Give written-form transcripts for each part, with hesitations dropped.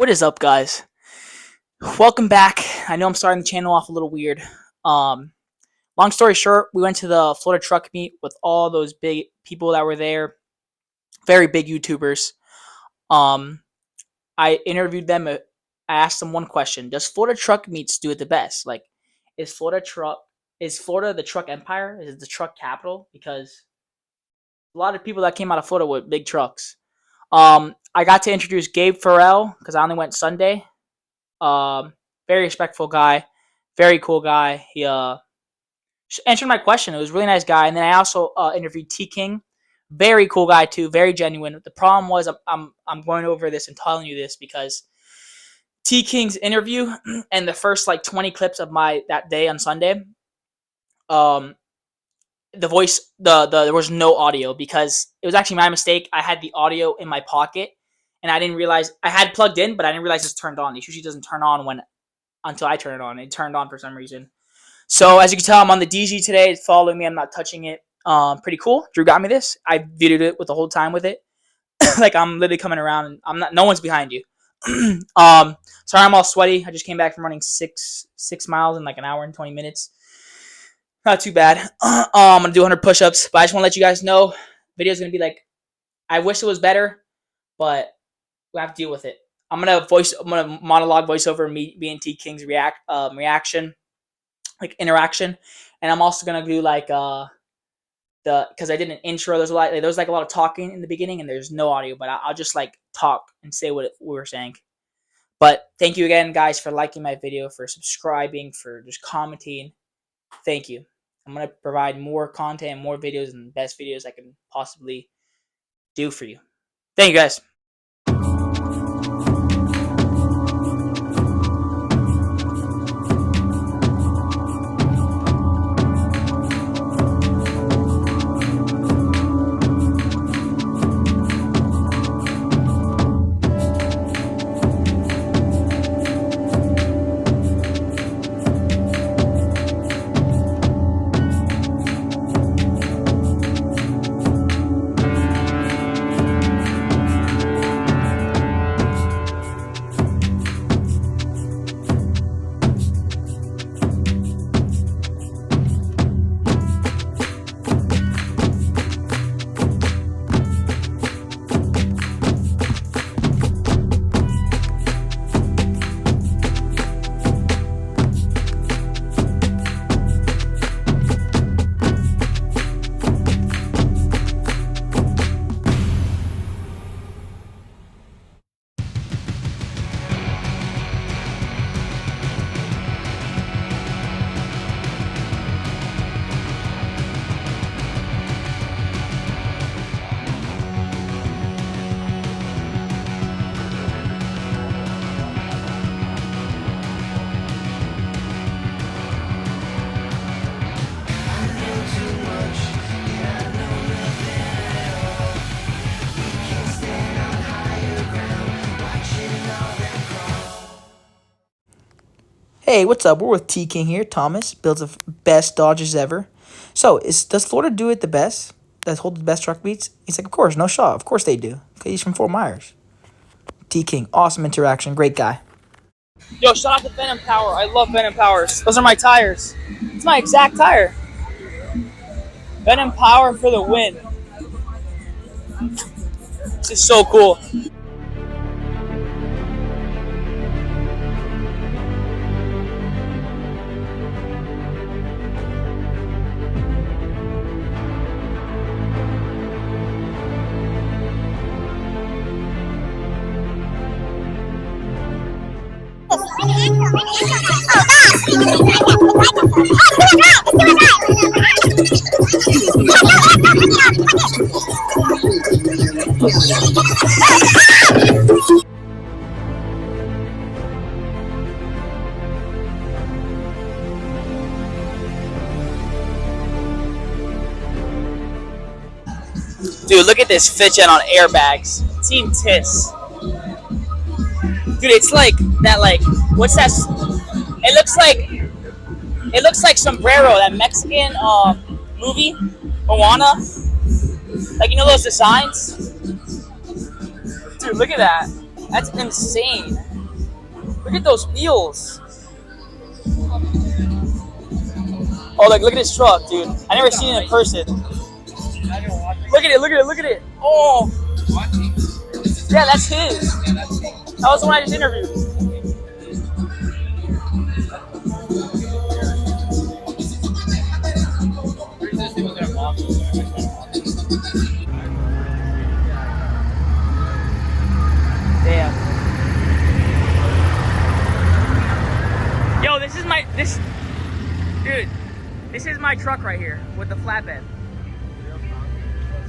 What is up, guys? Welcome back. I know I'm starting the channel off a little weird. Long story short, we went to the Florida truck meet with all those big people that were there, very big YouTubers. Um, I interviewed them. I asked them one question: does Florida truck meets do it the best? Like, is Florida the truck empire? Is it the truck capital? Because a lot of people that came out of Florida with big trucks. I got to introduce Gabe Farrell because I only went Sunday. Very respectful guy, very cool guy. He answered my question. It was a really nice guy. And then I also interviewed T King, very cool guy too, very genuine. The problem was I'm going over this and telling you this because T King's interview and the first like 20 clips of my that day on Sunday, the voice there was no audio because it was actually my mistake. I had the audio in my pocket and I didn't realize I had plugged in, but I didn't realize it's turned on. It usually doesn't turn on until I turn it on. It turned on for some reason. So as you can tell, I'm on the DG today. It's following me. I'm not touching it. Pretty cool. Drew got me this. I videoed it with the whole time with it. Like I'm literally coming around and I'm not. No one's behind you. Sorry, I'm all sweaty. I just came back from running six miles in like an hour and 20 minutes. Not too bad. I'm gonna do 100 push-ups, but I just want to let you guys know, video's gonna be like, I wish it was better, but we have to deal with it. I'm gonna monologue voiceover me and T King's reaction, like interaction, and I'm also gonna do like because I did an intro. There was like a lot of talking in the beginning, and there's no audio, but I'll just like talk and say what we were saying. But thank you again, guys, for liking my video, for subscribing, for just commenting. Thank you. I'm gonna provide more content, more videos, and the best videos I can possibly do for you. Thank you, guys. Hey, what's up? We're with T King here. Thomas builds the best Dodgers ever. So, does Florida do it the best? Does hold the best truck meets? He's like, of course, no shot. Of course they do. Okay, he's from Fort Myers. T King, awesome interaction, great guy. Yo, shout out to Venom Power. I love Venom Powers. Those are my tires. It's my exact tire. Venom Power for the win. This is so cool. Dude, look at this fit jet on airbags. Team Tiss. Dude, it's like that, like, what's that? It looks like Sombrero, that Mexican movie, Moana. Like, you know those designs? Dude, look at that. That's insane. Look at those wheels. Oh, like look at this truck, dude. I never seen it in person. Look at it, look at it, look at it. Oh. Yeah, that's his. That was the one I just interviewed. Damn. Yo, this is my truck right here with the flatbed.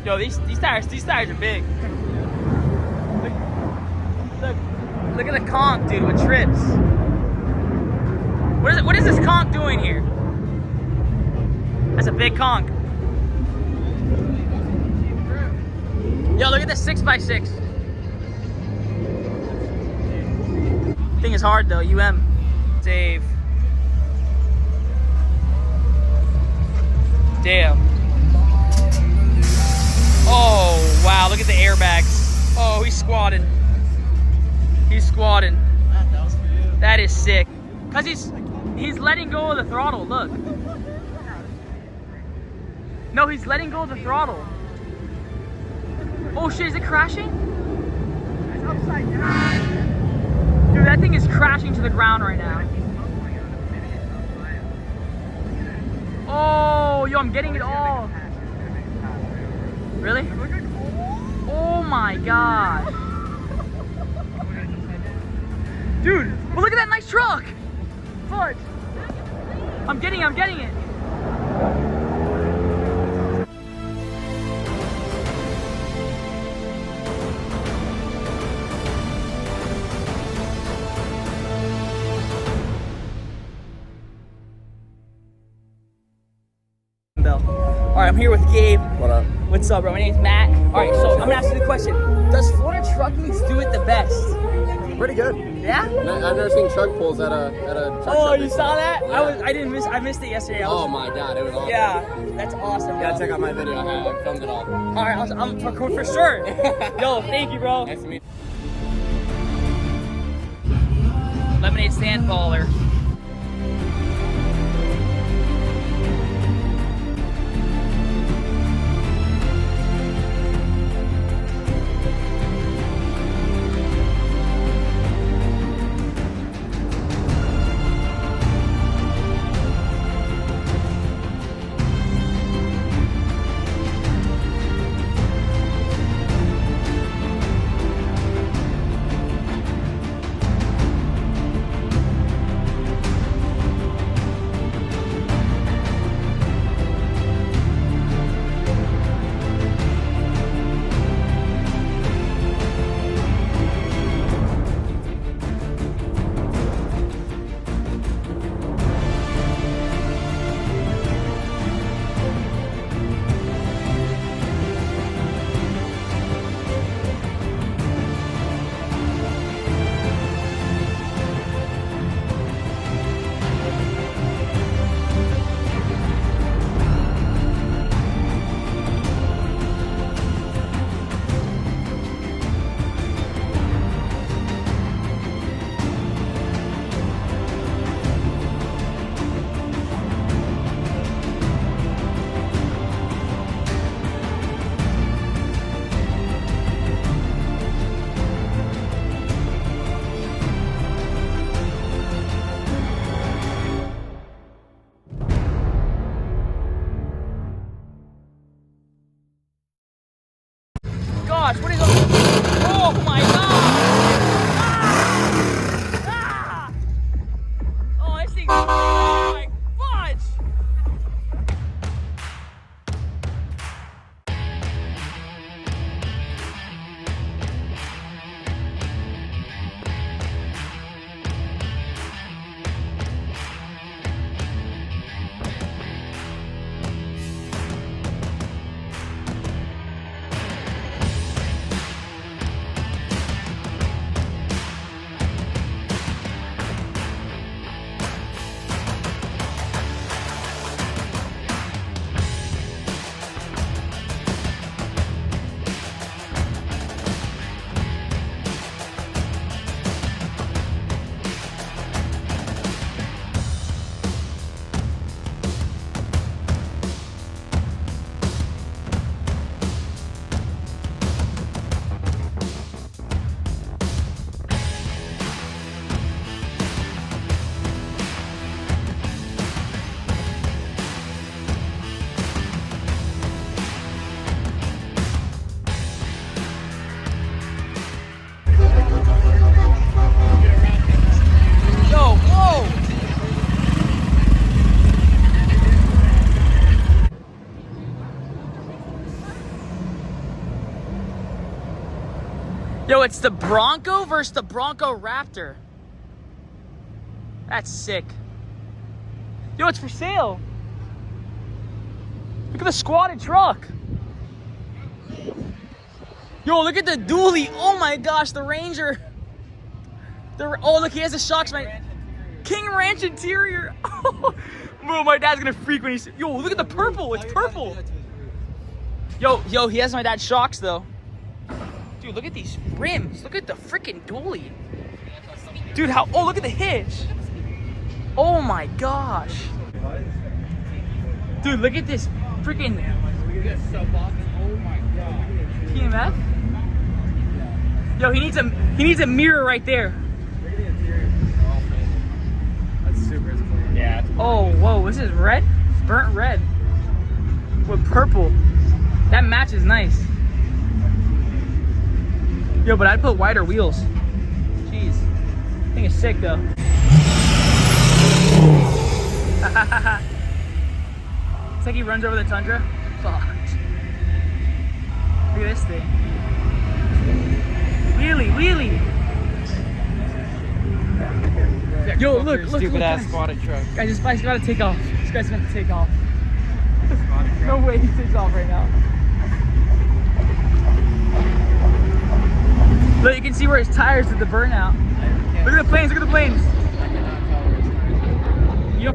Yo, these tires are big. Look at the conch, dude, with trips. What is this conch doing here? That's a big conch. Yo, look at this 6x6. Thing is hard though, UM. Save. Damn. Oh, wow, look at the airbags. Oh, he's squatting. He's squatting. That is sick. Cause he's letting go of the throttle, look. No, he's letting go of the throttle. Oh shit, is it crashing? It's upside down. Dude, that thing is crashing to the ground right now. Oh, yo, I'm getting it all. Really? Oh my gosh. Dude, but look at that nice truck. Fudge. I'm getting it. All right, I'm here with Gabe. What up? What's up, bro? My name's Matt. All right, so I'm gonna ask you the question: does Florida trucking do it the best? Pretty good. Yeah. I've never seen truck pulls at a truck Oh, show you before. saw that? Yeah. I missed it yesterday. Oh my god, it was awesome. Yeah, that's awesome. You gotta Bro. check out my video. I filmed it all. All right, I'm for sure. Yo, thank you, bro. Nice to meet Lemonade stand baller. it's the Bronco versus the Bronco Raptor. That's sick. Yo, it's for sale. Look at the squatted truck. Yo, look at the dually. Oh my gosh, the Ranger. Oh, look, he has the shocks. King Ranch interior. Bro, my dad's gonna freak when he sees. Yo, look at the purple. It's purple. Yo, he has my dad's shocks though. Dude, look at these rims. Look at the freaking dually. Dude, oh, look at the hitch. Oh my gosh. Dude, look at this freaking PMF. Yo, he needs a mirror right there. That's super clean. Yeah. Oh, whoa, this is red? Burnt red. With purple. That matches nice. Yo, but I'd put wider wheels. Jeez. I think it's sick though. It's like he runs over the Tundra. Fuck. Look at this thing. Wheelie. Yo, look. Stupid ass squatted truck. Guys, this bike's gotta take off. This guy's gonna take off. No way he takes off right now. Look, you can see where his tires did the burnout. Look at the planes, look at the planes. Yo.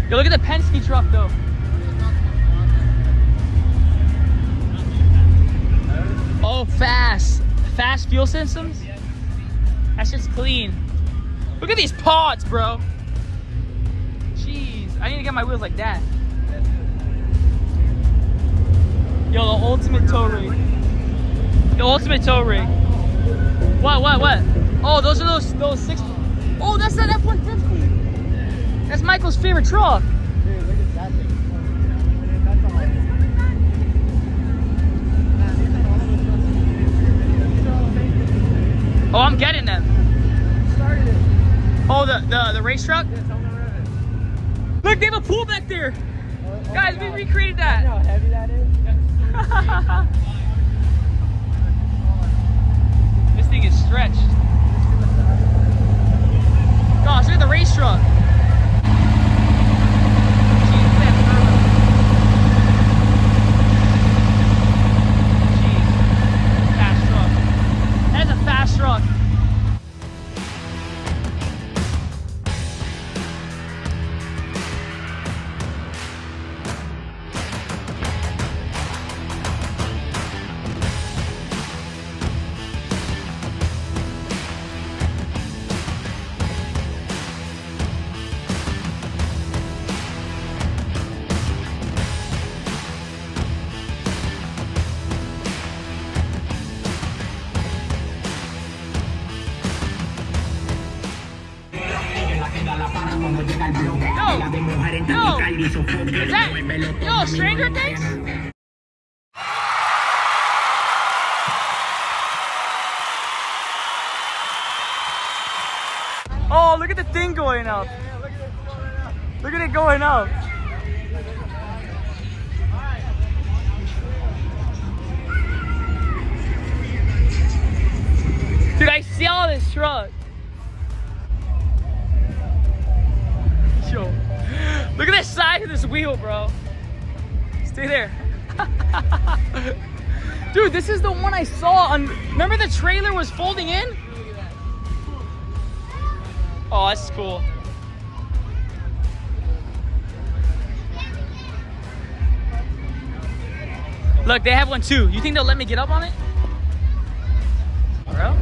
Yo, look at the Penske truck though. Oh, fast fuel systems. That shit's clean. Look at these pods, bro. Jeez, I need to get my wheels like that. Yo, the ultimate tow rig. The ultimate tow rig. What? Oh, those are those 6. Oh, that's that F-150. That's Michael's favorite truck. Dude, look at that thing. That's all I Oh, I'm getting them. started it. Oh, the race truck? Yeah, tell me to rev it. Look, they have a pool back there. Oh Guys, my we God. recreated You know that. how heavy that is? This thing is stretched. Gosh, look at the race truck. Jeez, look at that turbo. Jeez. Fast truck. That is a fast truck. Is that, Stranger Things? Oh, look at the thing going up. Look at it going up. Dude, I saw this truck. Yo, look at the size of this wheel, bro. Stay there. Dude, this is the one I saw on. Remember the trailer was folding in? Oh, that's cool. Look, they have one too. You think they'll let me get up on it? Bro,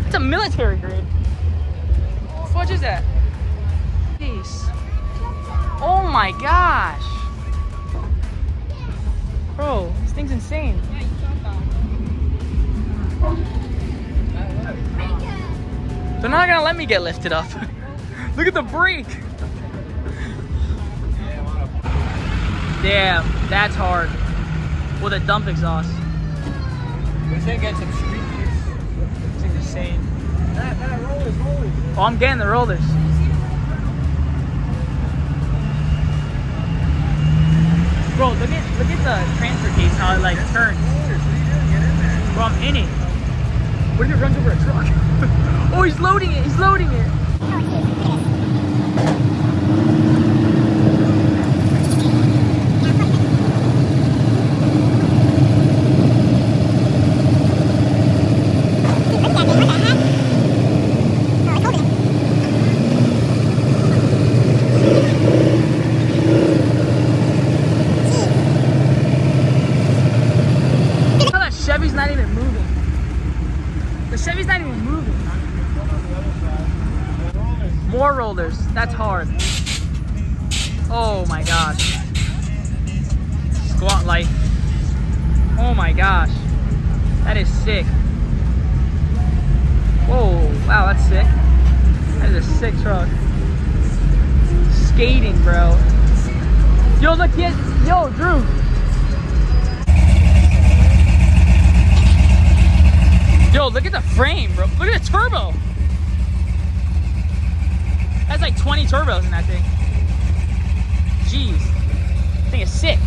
it's a military grade. What the fudge is that? Peace. Oh my gosh. Bro, this thing's insane. Yeah, you thought that. They're not gonna let me get lifted up. Look at the brake. Damn, that's hard. With a dump exhaust. This thing gets some street use. This thing's insane. That roller's rolling. Oh, I'm getting the rollers. Bro, look at the transfer case, how it like turns. Rollers, what are you doing? Get in there. Bro, I'm in it. What if it runs over a truck? Oh, he's loading it. He's loading it. Chevy's not even moving. The Chevy's not even moving. More rollers. That's hard. Oh my gosh. Squat light. Oh my gosh. That is sick. Whoa. Wow, that's sick. That is a sick truck. Skating, bro. Yo, look, kid. Yo, Drew. Yo, look at the frame, bro. Look at the turbo. That's like 20 turbos in that thing. Jeez. That thing is sick.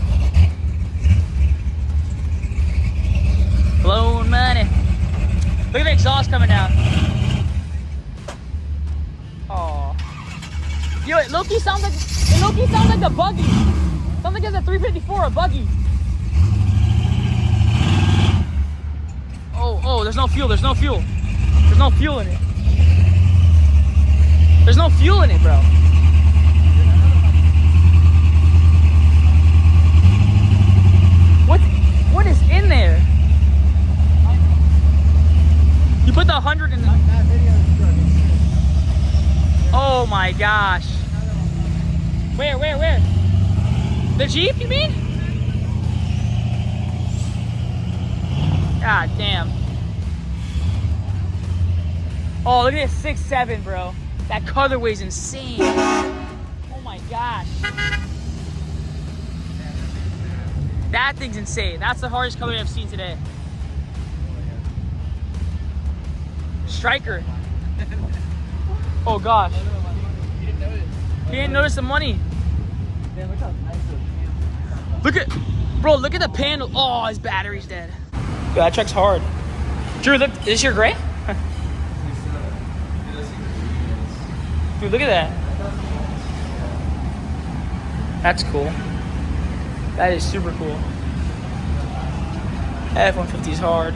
Blowing money. Look at the exhaust coming down. Oh. Yo, it low-key sounds like the buggy. Sounds like it's a 354, a buggy. Oh, there's no fuel, there's no fuel. There's no fuel in it. There's no fuel in it, bro. What is in there? You put the 100 in the... Oh my gosh. Where? The Jeep, you mean? God damn. Oh, look at this 6.7, bro. That colorway's insane. Oh my gosh. That thing's insane. That's the hardest colorway I've seen today. Striker. Oh gosh. He didn't notice the money. Damn, look how nice Look at the panel. Oh, his battery's dead. Yo, that truck's hard. Drew, look, is this your gray? Dude, look at that. That's cool. That is super cool. That F-150 is hard.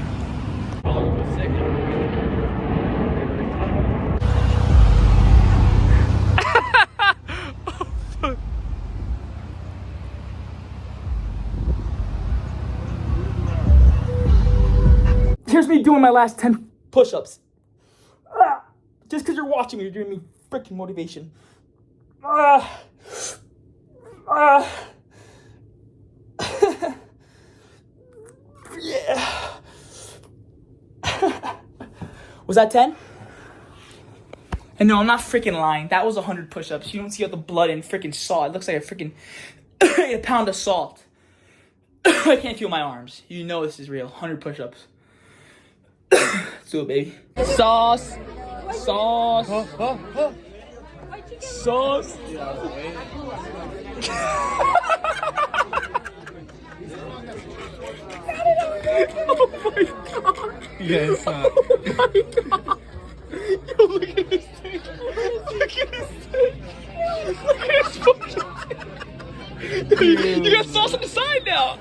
Here's me doing my last 10 push-ups. Just because you're watching me, you're giving me freaking motivation. Yeah. Was that 10? And no, I'm not freaking lying. That was 100 push-ups. You don't see all the blood and freaking salt. It looks like a freaking a pound of salt. I can't feel my arms. You know this is real. 100 push-ups. Let's do it, baby. Sauce. Sauce. Sauce. Oh my god. Yeah, it's not. Oh my god. Yo, look at this thing. Look at this thing. Look at this fucking thing. You got sauce on the side now.